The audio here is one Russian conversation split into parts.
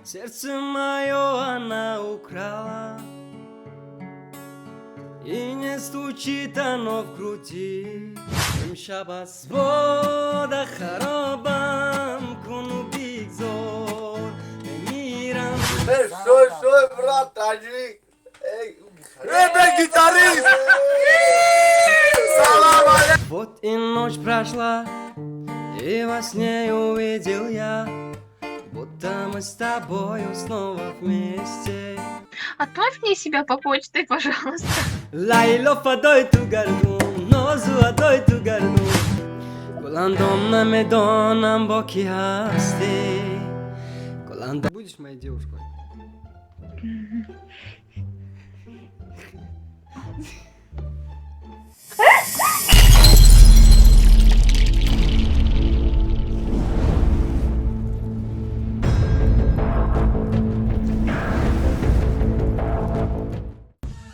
Сердце мое она украла, и не стучит оно в груди. امشب از باد خرابم کنو بیگذار بمیرم. Шой, брат, таджик. Эй, гитарист! Салам алейкум! Вот и ночь прошла, и во сне увидел я, будто мы с тобою снова вместе. Отправь мне себя по почте, пожалуйста. Лайло фадой ту гардун, нозу адой ту гардун. Гуландом намедонам бо ки хасти. Гуландом. Будешь моей девушкой?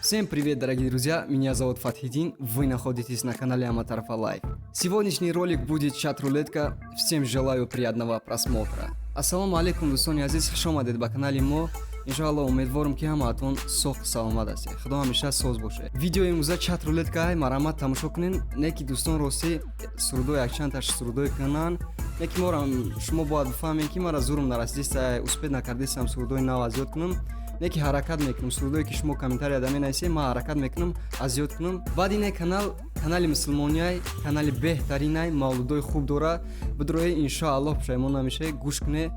Всем привет, дорогие друзья, меня зовут Фатхидин, вы находитесь на канале Аматарфа Лайф. Сегодняшний ролик будет чат-рулетка, всем желаю приятного просмотра. Ассаламу алейкум, дӯстони азиз, хуш омадед ба канали мо. Иншоалло умедворам ки ҳамаатон сохт саломат ҳастед. Худо ҳамеша соз боше. Видеои имрӯза чат-рулеткаи марамат тамошо кунен. Неки дӯстон росте сурудо якчандташ сурудой кунан. Неки шумо бояд бифаҳмед ки мара зурм нарасидиста, успед накардистам сурудои нав аз ёд кунам. Неки ҳаракат мекунам, сурудое ки шумо комментария да менависед, ман ҳаракат мекунам, аз ёд кунам. Баъд ин канали мусулмонияй, канали беҳтаринай, мавлудои хуб дора. Бидроед иншоалло пушаймон намешавед, гӯш кунед,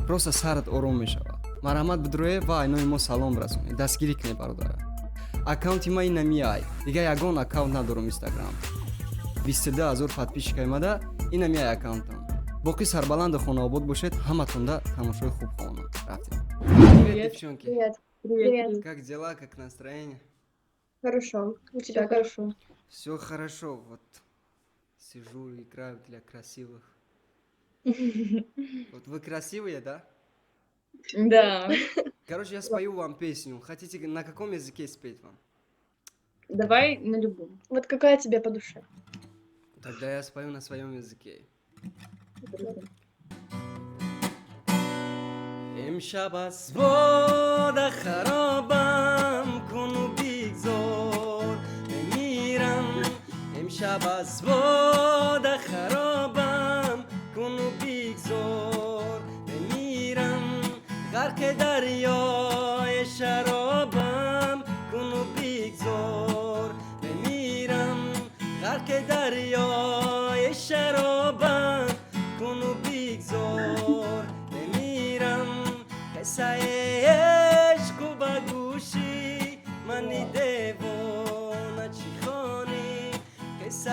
просто сарат ором мешавад. Марҳамат бидроед ва айнои мо салом расонед, дастгирӣ кунед бародара. Аккаунти ман ина мияй, дига ягон аккаунт надорам инстаграм. 22 000 подписчика омада, ина мияй аккаунтам. Боқӣ сарбаланду хонаобод бошед, ҳаматонда тамошои хуб хоҳонам. Рафтем. Привет, девчонки. Привет. Как дела, как настроение? Хорошо. У тебя хорошо. Все хорошо, вот сижу, играю для красивых. Вот вы красивые, да? Да. Короче, я спою вам песню. Хотите на каком языке спеть вам? Давай на любом. Вот какая тебе по душе? Тогда я спою на своем языке. امشب از باد خرابم کنو بیگذار بمیرم. امشب از باد خرابم کنو بیگذار بمیرم. غرق دریای شرابم کنو بیگذار بمیرم. غرق دریای شرابم کنو بیگذار بمیرم. قصه عشق و بگوشی منی دیوانه چی خوانی. قصه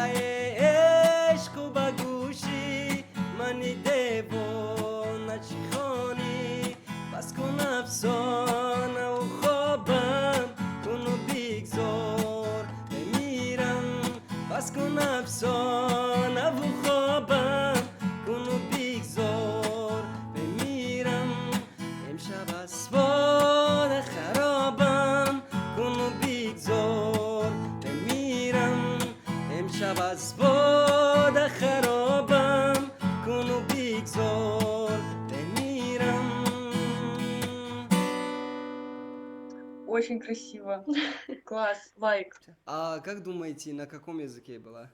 عشق و بگوشی منی دیوانه چی خوانی. بس کن افسانه و خوابم کنو بیگذار بمیرم. بس کن افسانه و خوابم کنو بیگذار بمیرم. امشب از باد خرابم کنو بیگذار بمیرم. امشب از باد خرابم کنو بیگذار بمیرم. Очень красиво. Класс. Лайк. А как думаете, на каком языке была?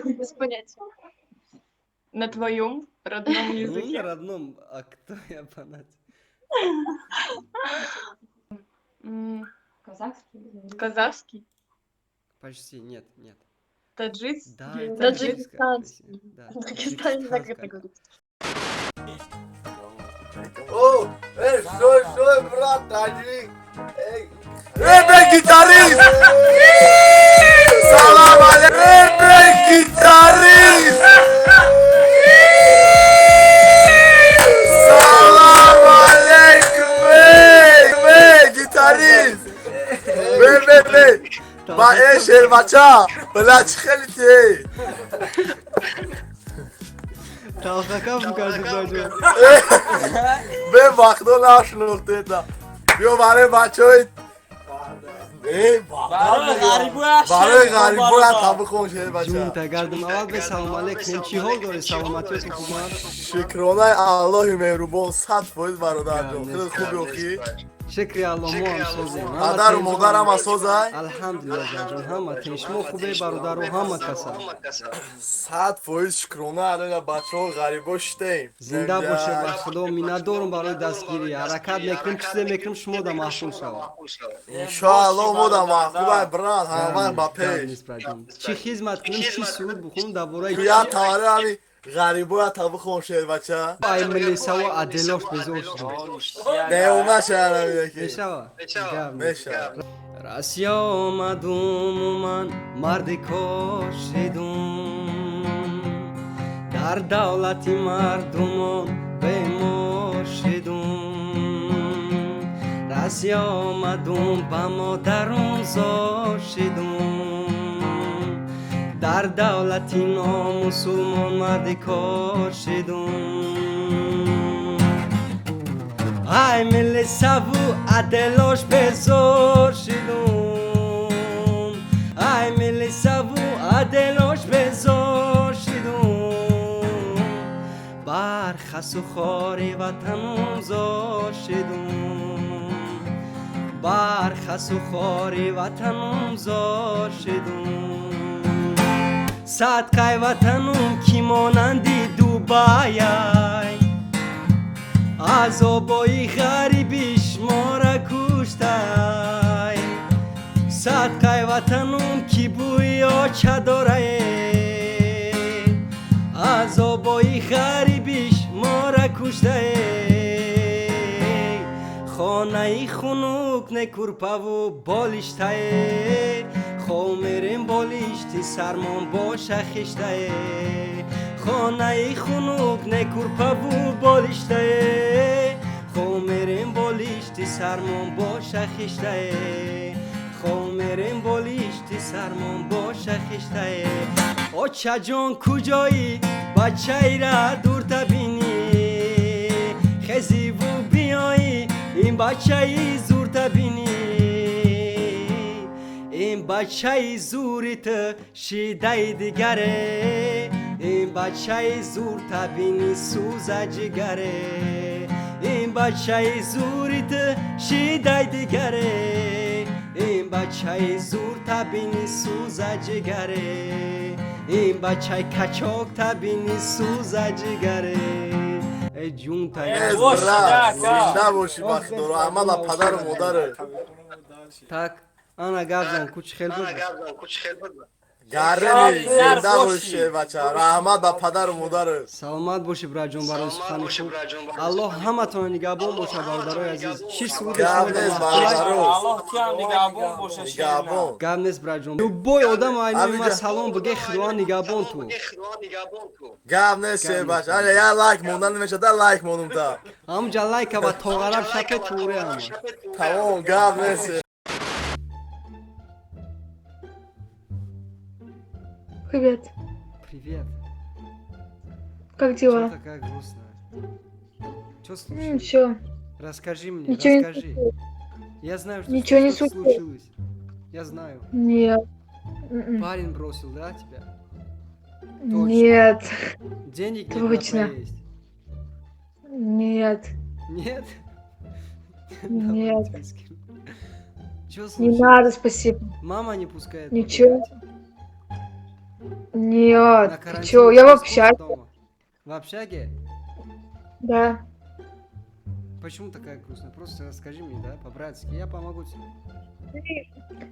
Без понятия. На твоем родном Ну, на языке? родном, а кто я понять? Казахский? Почти, нет. Таджикский? Да, это Таджикский. таджикская песня, да, Таджикистан так это таджикская. говорит. О, шой, брат, таджик. Эй, гитарист! Салам алейкум! Эй, гитарист! Салам алейкум! Эй, гитарист! Бей! با شیر بچه بلد خیلی تی Талхака покажи, Баджо. به وقتا نشناخته تا بیا برای بچه های برای غریبون هم خون شده بچه جون تگردم اول به سلام علیکم چی حال داری سلامتیت خوبه شکرانه الله مهربان 100% برادر جان خیلی خوبی اخی شکری الله ما هم سازیم پدر و مادر هم اسازای الحمدلله جان همه تیش ما خوبه برادر و همه کسا 100% شکرانه الان بچه ها غریبا شدیم زنده باشه بر خدا مینت دارم برای دستگیری حرکت میکنم چیزی میکنم شما در محفوظ شود انشاءالله ما در محفوظ برند همه با پیش چی خدمت کنم چی سرود بخونم درباره بیا تاره همی غریبا تا بخون شد بچه ای ملی سوا عدلاش بزرگ شد نه اومه شهر همیده که میشوه میشه رسی آمدم و من مردی کاشیدم در دولتی مردمان بماشیدم رسی آمدم به مادرم زاشیدم در دولتی نامسلمان مردی کاشیدم ای ملی سبو عدلاش بزار شدم ای ملی سبو عدلاش بزار شدم بر خس و خاری وطنم زار شدم بر خس و خاری وطنم زار شدم صدقه وطنم کی مانندی دوبای عذابای غریبیش ما را کشتای صدقه وطنم کی بویا چه داره عذابای غریبیش ما را کشته خانه خنک نکرپه و بالشته خومرم بالشتی سرمان باشه خشته خانه خنک نکرپه و بالشته خومرم بالشتی سرمان باشه خشته خومرم بالشتی سرمان باشه خشته آچه جان کجایی بچه ای را دور تبینی خزی و بیایی این بچه ای زور تبینی این بچه ای زوریت شیده دیگره این بچه ای زور تبینی سوزه جگره این بچه ای زوریت شیده دیگره این بچه ای زور تبینی سوزه جگره این بچه ای کچاک تبینی سوزه جگره ای جون تایی زنده باشی بخت دارو عمل پدر و مادره так ана гавзан куч хел буд گرمی زنده باشی بچه رحمت به پدر و مادره саломат боши браҷон барои сухани хуб аллоҳ ҳаматона нигаҳбон боша бародарои азиз чӣ суруд گرم نیست برادرو نگهبان гап нест браҷон любой одам айнои ма салом биге худованд нигаҳбон ту گرم نیست بچه اگه یه لایک موندن نمیشه ده لایک موندم تا ҳамҷа лайка ва тоғараб шапе туре ама تمام گرم نیست Привет. привет Как чё дела? такая грустная чё случилось Ничего. расскажи мне Ничего не расскажи случилось. я знаю что Ничего не что-то случилось. случилось я знаю Нет. М-м. парень бросил да тебя Нет. денег нет Точно. на поесть Нет. нет Нет. Чё Не случилось? надо, спасибо. Мама не пускает. Ничего. На Нет. Ты карантине чё? Я в сколько общаге. дома? В общаге? Да. Почему такая грустная? Просто расскажи мне, да, по-братски. Я помогу тебе.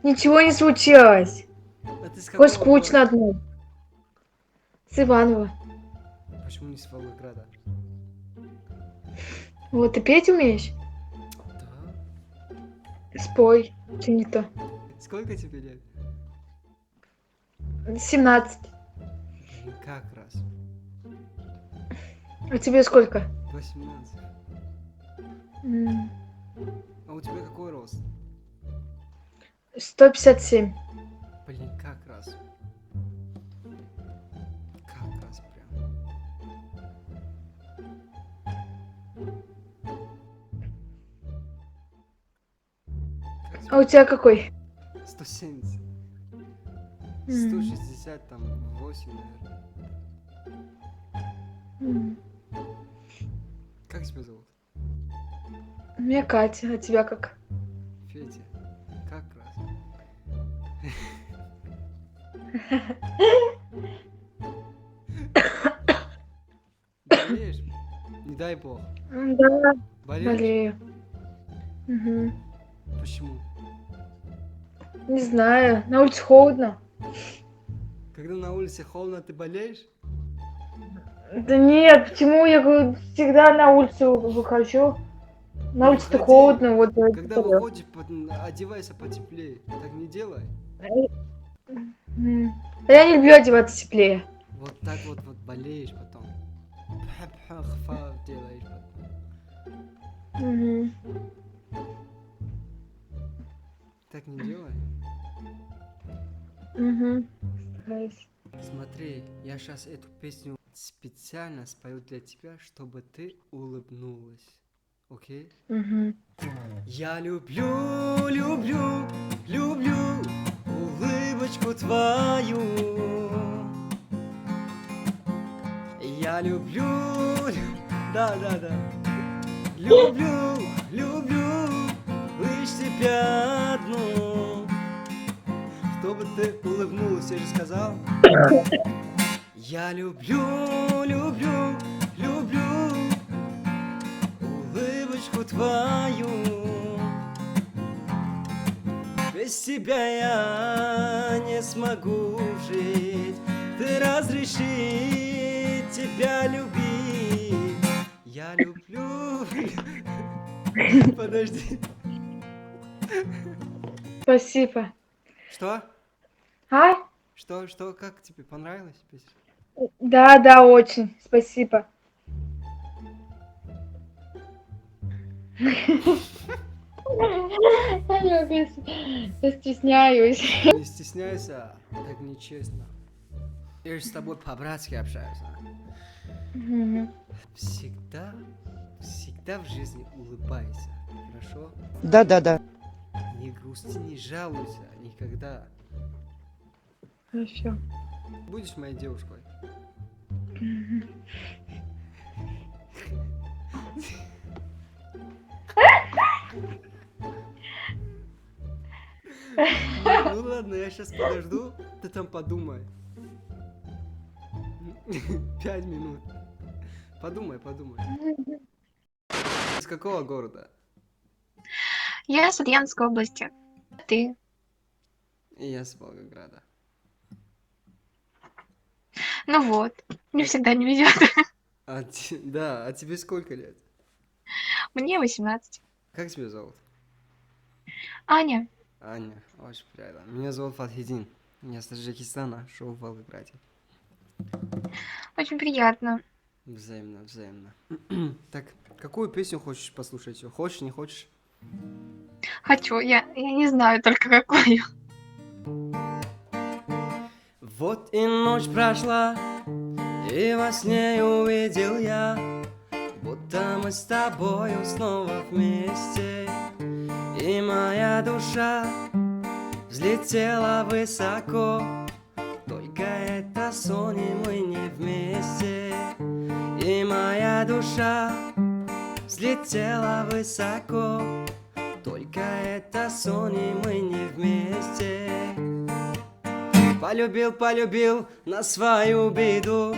Ничего не случилось. А ты с Ой, какого скучно города? одной. С Иванова. Почему не с Волгограда? Вот, ты петь умеешь? Да. Спой. Что не то? Сколько тебе лет? 17. Блин, как раз. А тебе сколько? 18. М, А у тебя какой рост? 157. Блин, как раз. Как раз прям. Как А у тебя какой? 170. М. 160, там, 8, наверное. М. Как тебя зовут? Меня Катя, а тебя как? Федя. Как раз. Болеешь? Не дай бог. Да, Болеешь? болею. Мгм. Почему? Не знаю, на улице холодно. Когда на улице холодно, ты болеешь? Да нет, почему я говорю, всегда на улицу выхожу? На Ну улице-то выходи. холодно, вот я Когда болею. выходишь, одевайся потеплее. Так не делай. М. Я не люблю одеваться теплее. Вот так вот болеешь потом. Пха-пха-хфа делаешь потом. Мгм. Так не делай. Мгм. Стараюсь. Смотри, я сейчас эту песню специально спою для тебя, чтобы ты улыбнулась. Окей? Мгм. Я люблю, люблю, люблю улыбочку твою. Я люблю, да, люблю, люблю лишь тебя одну. Чтобы ты улыбнулась, я же сказал. Я люблю, люблю, люблю улыбочку твою. Без тебя я не смогу жить. Ты разреши тебя любить. Я люблю. Подожди. Спасибо. Что? А? Что? Как тебе понравилась песня? Да, да, очень. Спасибо. Я стесняюсь. Не стесняйся, так нечестно. Я же с тобой по-братски общаюсь. Мгм. Всегда в жизни улыбайся, хорошо? Да. Не грусти, не жалуйся никогда. Хорошо. Будешь моей девушкой? Ну ладно, я сейчас подожду, ты там подумай. 5 минут. Подумай. Из какого города? Я с Ульяновской области. Ты? И я с Волгограда. Ну вот, не всегда не везет. Да, а тебе сколько лет? Мне 18. Как тебя зовут? Аня, Аня, очень приятно. Меня зовут Фатхидин. Я с Таджикистана, живу в Волгограде. очень приятно. Взаимно. Так, какую песню хочешь послушать? Хочешь, не хочешь? Хочу, я не знаю только какую. Вот и ночь прошла, и во сне увидел я, будто мы с тобою снова вместе. И моя душа взлетела высоко, только это сон, и мы не вместе. И моя душа взлетела высоко, только это сон, и мы не вместе. Полюбил на свою беду,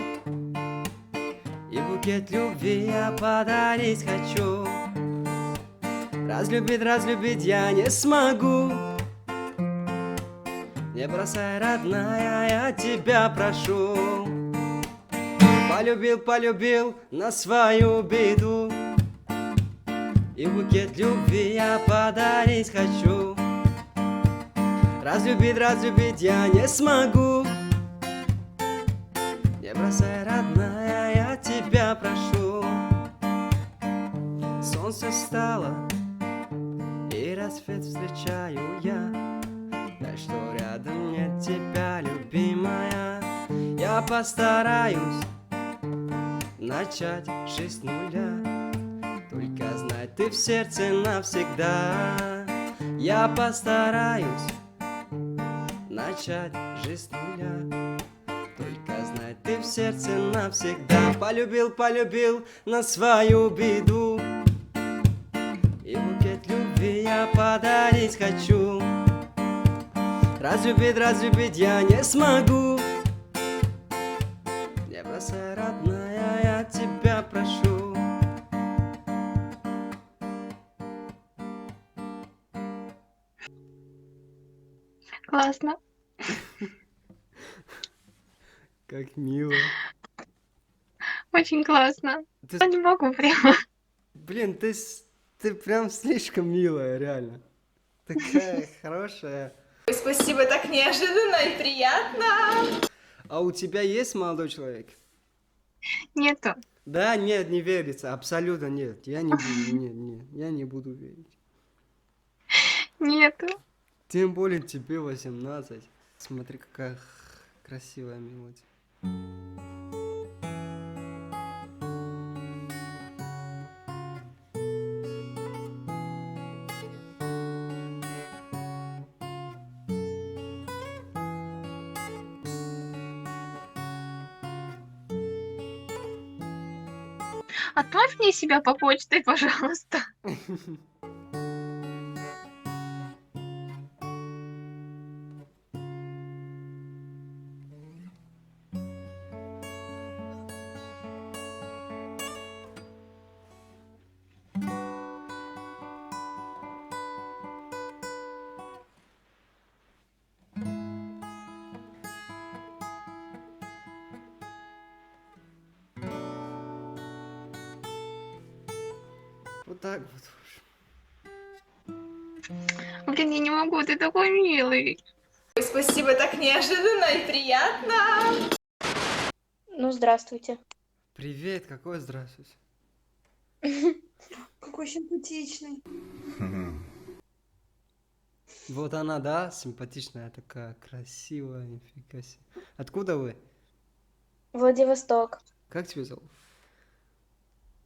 и букет любви я подарить хочу. Разлюбить я не смогу. Не бросай, родная, я тебя прошу. Полюбил на свою беду, и букет любви я подарить хочу. Разлюбить я не смогу. Не бросай, родная, я тебя прошу. Солнце встало, и рассвет встречаю я. Жаль, что рядом нет тебя, любимая. Я постараюсь начать жизнь с нуля. Только знай, ты в сердце навсегда. Я постараюсь начать жизнь с нуля. Только знай, ты в сердце навсегда полюбил, полюбил на свою беду. И букет любви я подарить хочу. Разлюбить я не смогу. Не бросай, родная, я тебя прошу. Классно. Как мило. Очень классно. Ты, Я не могу прямо. блин, ты прям слишком милая, реально. Такая хорошая. Спасибо, так неожиданно и приятно. А у тебя есть молодой человек? Нету. Да, нет, не верится, абсолютно нет. Я не буду, нет, я не буду верить. Нету. Тем более тебе 18. Смотри, какая красивая мелодия. Отправь мне себя по почте, пожалуйста. Вот так вот уж. Блин, я не могу, ты такой милый. Спасибо, так неожиданно и приятно. Ну, здравствуйте. Привет, какой здравствуйте. Какой симпатичный. Вот она, да, симпатичная, такая красивая, нифига себе. Откуда вы? Владивосток. Как тебя зовут?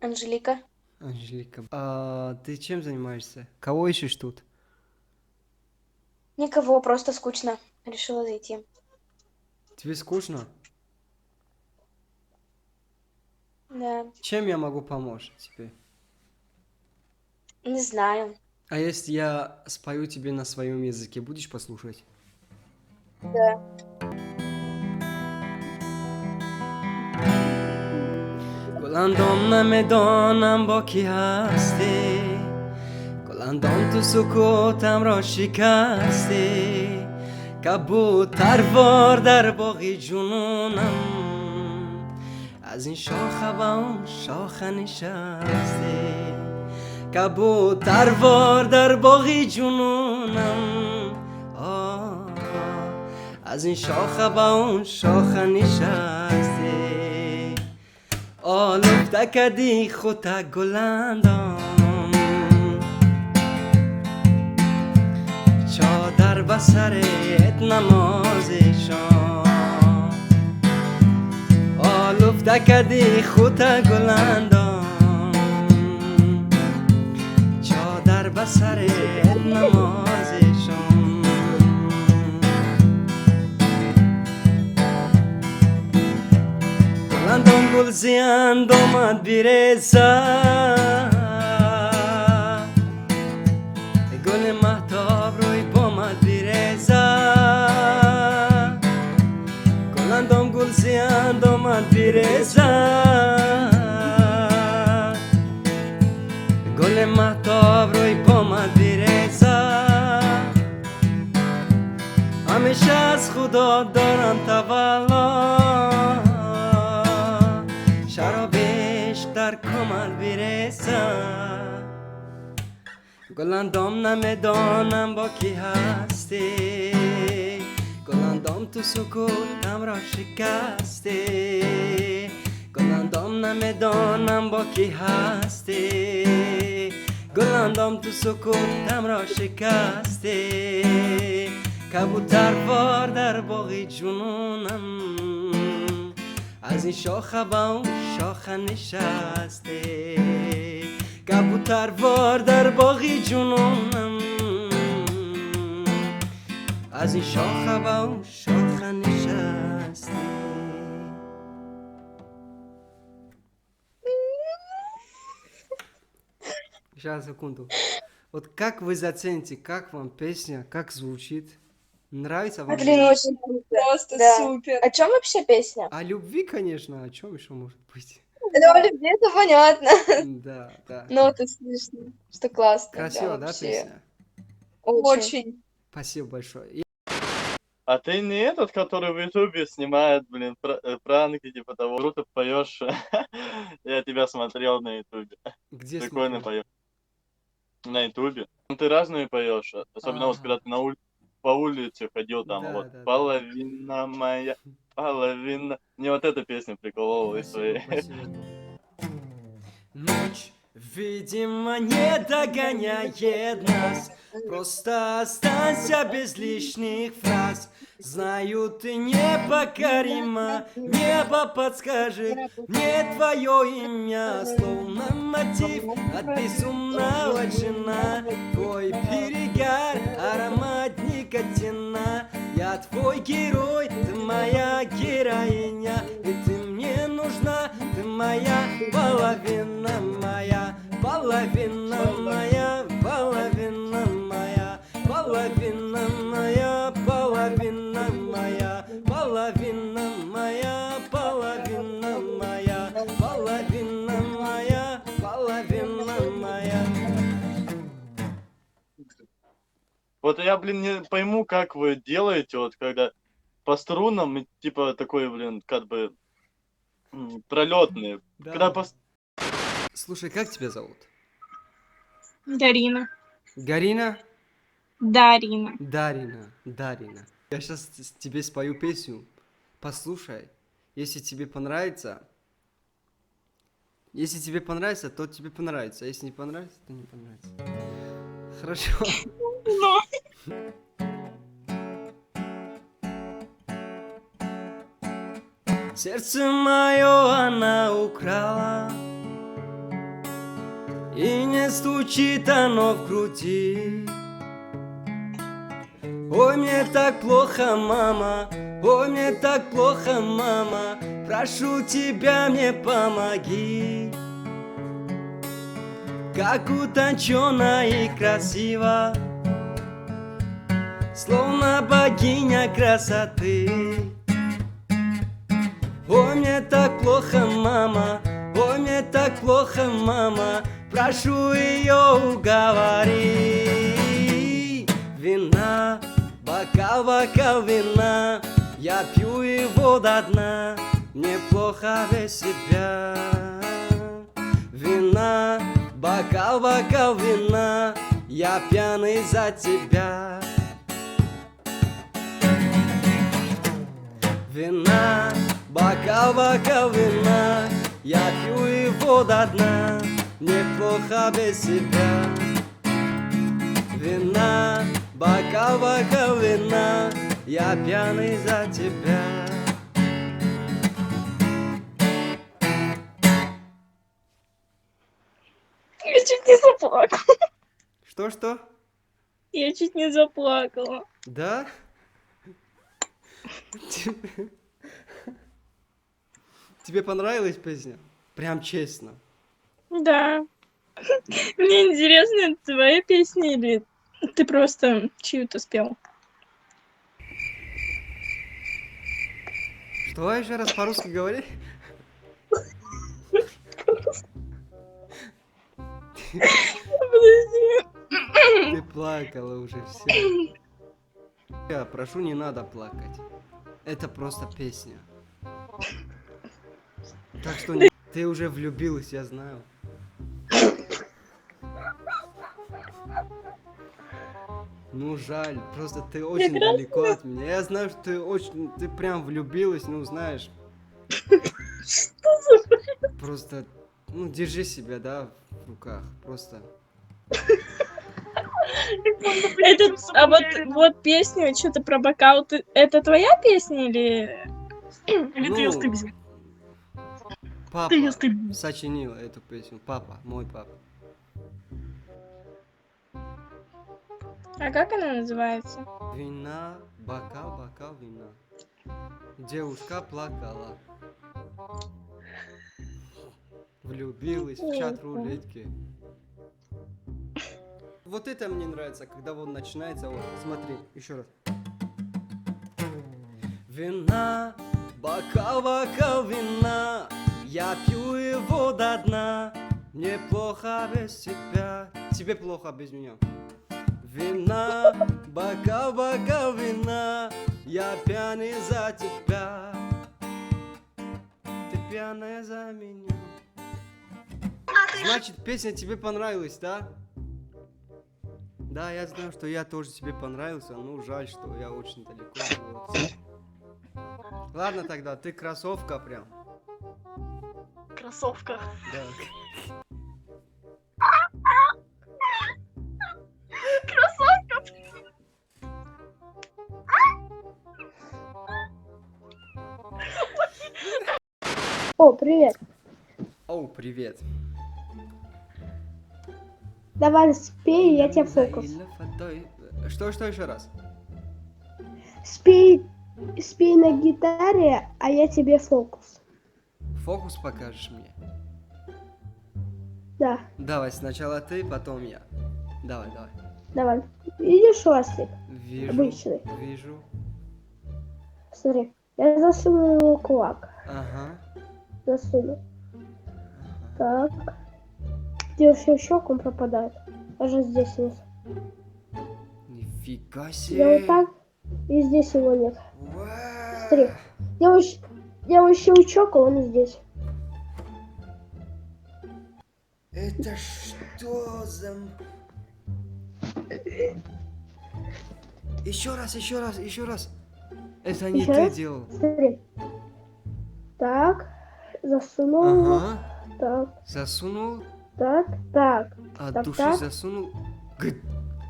Анжелика. Анжелика. А ты чем занимаешься? Кого ищешь тут? Никого, просто скучно. Решила зайти. Тебе скучно? Да. Чем я могу помочь тебе? Не знаю. А если я спою тебе на своем языке, будешь послушать? Да. گلندم نمیدانم با کی هستی گلندم تو سکوتم را شکستی کبوتروار در باغی جنونم از این شاخه به اون شاخه نشستی کبوتروار در باغی جنونم از این شاخه به اون شاخه نشستی آلوفته کردی خودت گلندم چادر به سرت نمازشان آلوفته کردی خودت گلندم چادر به سرت نمازشان گلندم گل زیند آمد بیرزد گل مهتاب روی بامد بیرزد گلندم گل زیند آمد بیرزد گل مهتاب روی بامد بیرزد همیشه از خدا دارم تولا شراب عشق در کمر برسد گلندام نمیدانم با کی هستی گلندام تو سکوتم را شکستی گلندام نمیدانم با کی هستی گلندام تو سکوتم را شکستی کبوتروار در باغی جنونم از این شاخه به اون شاخه نشسته کبوتروار در باغی جنونم از این شاخه به اون شاخه نشستی. Сейчас, секунду. Вот как вы зацените, как вам песня, как звучит? Нравится вам? Блин, очень круто. Просто Да. супер. О чем вообще песня? О любви, конечно, о чем еще может быть? Ну, о любви это понятно. Да, да. Ноты слышно, что классно. Красиво, да, вообще. песня? Очень. Спасибо большое. А ты не этот, который в Ютубе снимает, блин, пранки, типа того, круто поешь. Я тебя смотрел на Ютубе. Где Прикольно смотрел? поешь. На Ютубе. Ну ты разные поешь, особенно вот Ага. когда ты по улице ходил, там Да, вот да, да. половина моя, половина. Мне вот эта песня приколола из Спасибо, своей. спасибо. Ночь, видимо, не догоняет нас. Просто останься без лишних фраз. Знаю, ты непокорима. Небо подскажет мне твое имя. Словно мотив от безумного джина. Твой перегар, аромат никотина. Я твой герой, ты моя героиня. И ты мне нужна, ты моя половина моя. Половина моя, половина моя. Половина моя, половина моя. Половина моя, половина моя. Половина моя, половина моя. Вот я, блин, не пойму, как вы делаете, вот когда по струнам, и, типа такой, блин, как бы пролетный. Да. Когда по... Слушай, как тебя зовут? Дарина. Гарина? Дарина. Дарина, Дарина. Я сейчас тебе спою песню. Послушай. Если тебе понравится, то тебе понравится. А если не понравится, то не понравится. Хорошо. Сердце мое она украла, и не стучит оно в груди. Ой, мне так плохо, мама, ой, мне так плохо, мама. Прошу тебя, мне помоги. Как утонченно и красиво, словно богиня красоты. Ой, мне так плохо, мама, ой, мне так плохо, мама. Прошу ее уговори. Вина, бокал, бокал вина, я пью его до дна, мне плохо без себя. Вина, бокал, бокал вина, я пьяный за тебя. Вина, бокал, бокал вина, я пью его до дна, мне плохо без себя. Вина, бокал, бокал вина, я пьяный за тебя. Я чуть не заплакала. Что? Я чуть не заплакала. Да? Тебе понравилась песня? Прям честно. Да. Мне интересно, это твоя песня или ты просто чью-то спел? Что еще раз по-русски говори? Подожди. Ты плакала уже, все. Я прошу, не надо плакать. Это просто песня. Так что ты уже влюбилась, я знаю. Ну жаль, просто ты очень далеко от меня. Я знаю, что ты прям влюбилась, ну знаешь. Просто, ну держи себя, да, в руках, просто. А вот песня, что-то про бокал, это твоя песня или... Или ты ее Ну, стыбзил? Папа Ты её стыбзил. сочинил эту песню, папа, мой папа. А как она называется? Вина, бокал вина. Девушка плакала. Влюбилась в чат рулетки. Вот это мне нравится, когда вот начинается, вот, смотри, еще раз. Вина, бокал вина, я пью его до дна. Мне плохо без тебя, тебе плохо без меня. Вина, бокал вина, я пьяный за тебя. Ты пьяная за меня. Значит, песня тебе понравилась, да? Да, я знаю, что я тоже тебе понравился, но жаль, что я очень далеко был от тебя. Ладно тогда, ты кроссовка прям. Кроссовка. Да. О, привет. Оу, привет. Давай спей, я тебе фокус. Что еще раз? Спей на гитаре, а я тебе фокус. Фокус покажешь мне? Да, Давай, сначала ты, потом я. Давай. давай. Видишь ластик? Вижу. Обычный. Вижу. Смотри, я засуну его в кулак. Ага. Засуну. Так. Делаешь щелчок, он пропадает. Даже здесь нет. Нифига Я вот себе. так, и здесь его нет. Уа. Смотри. Делаю щелчок, а он здесь. Это что за... Еще раз. Это не Ещё ты раз? делал. Смотри. Так. Засунул. Ага. Так, Засунул, так. от Так, души так. засунул.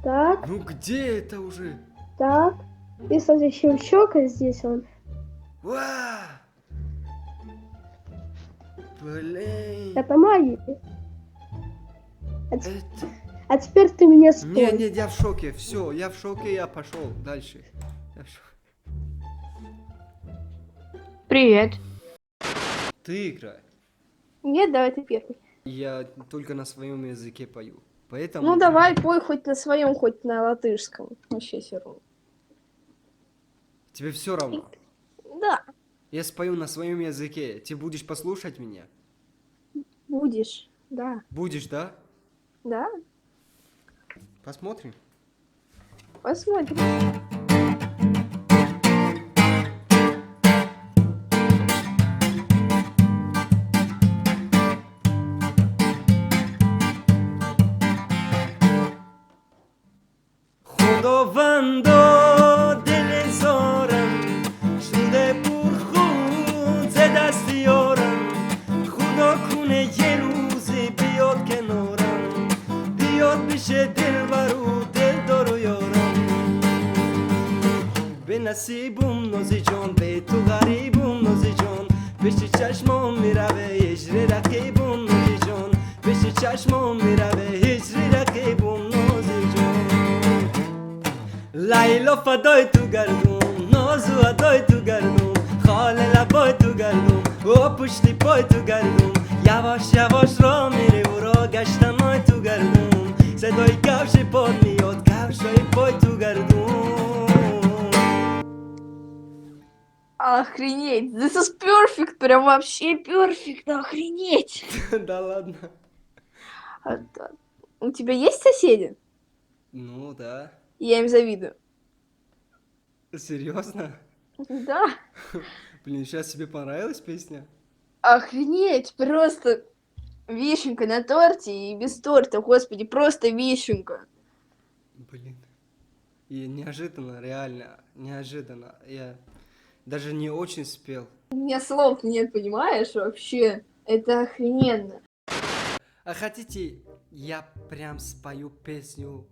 Так, Ну где это уже? так. И смотри, щелчок, и здесь он. Уа! Блин. Это магия. Это... А теперь ты меня спой. Не, я в шоке. Все, я в шоке, я пошел дальше. Я в шоке. Привет. Ты играй. Нет, давай ты первый. Я только на своем языке пою. Поэтому... Ну давай, пой хоть на своем, хоть на латышском. Вообще все равно. Тебе все равно. Да, Я спою на своем языке. Ты будешь послушать меня? будешь. Да. Будешь, да? Да. Посмотрим. Посмотрим. خداوندا دل زارم شده پر خود ز دست یارم خدا کنه یه روزی بیاد کنارم بیاد بشه دلبر و دلدار و یارم به نصیبم نازی جان به تو غریبم نازی جان بشه چشمام میروه هجر رقیبم نازی جان بشه چشمام میروه هجر رقیبم نازی جان لیلا فدای تو گردون نازو ادای تو گردون خال لبای تو گردون و پشتی پای تو گردون یواش یواش را میره و را گشتنای تو گردون صدای کفش پاد میاد کفشای پای تو گردون Охренеть. This is perfect. Прям вообще perfect. Охренеть. Да ладно. У тебя есть соседи? Ну да. Я им завидую. Серьезно? Да. Блин, сейчас тебе понравилась песня? Охренеть. Просто вишенка на торте и без торта. Господи, просто вишенка. Блин. И неожиданно, реально, неожиданно. Я даже не очень спел. У меня слов нет, понимаешь, вообще. Это охрененно. А хотите, я прям спою песню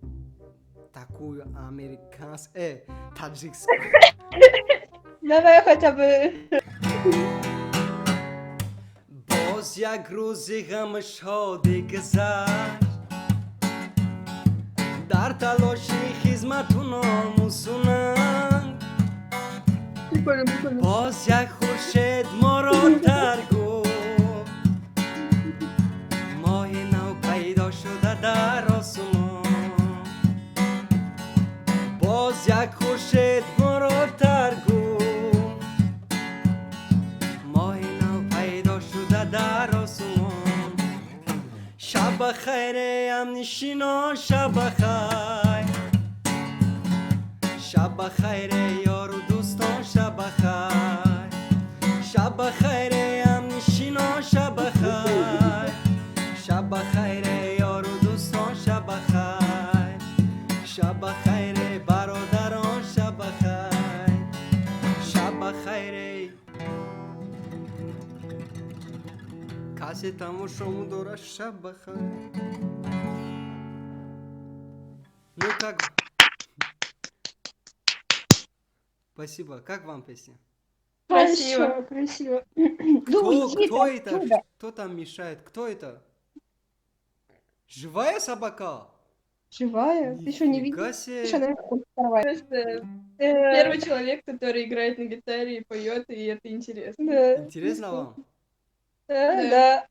такую американскую, таджикскую? Давай хотя бы. باز یک روزی غم شادی گذشت در تلاشی خیز خدمتون آموزونن باز یک خورشید ما را ترگو ماه نو پیدا شده در آسمان باز یک خورشید ما را ترگو ماه نو پیدا شده در آسمان شب خیر همنشینا شب خیر شب خیر یار و دوستان شب خیر شب خیر همنشینا شب خیر شب خیر یار و دوستان شب خیر شب خیر برادران شب خیر شب خیر کسی تماشامو داره شب خیر Ну как? Спасибо. Как вам песня? Красиво. Красиво. Кто это? Кто там мешает? Кто это? Живая собака? Живая? Ты что, не Нифига видишь? себе. Она вторая. Просто первый человек, который играет на гитаре и поет, и это интересно. Да. Интересно вам? Да.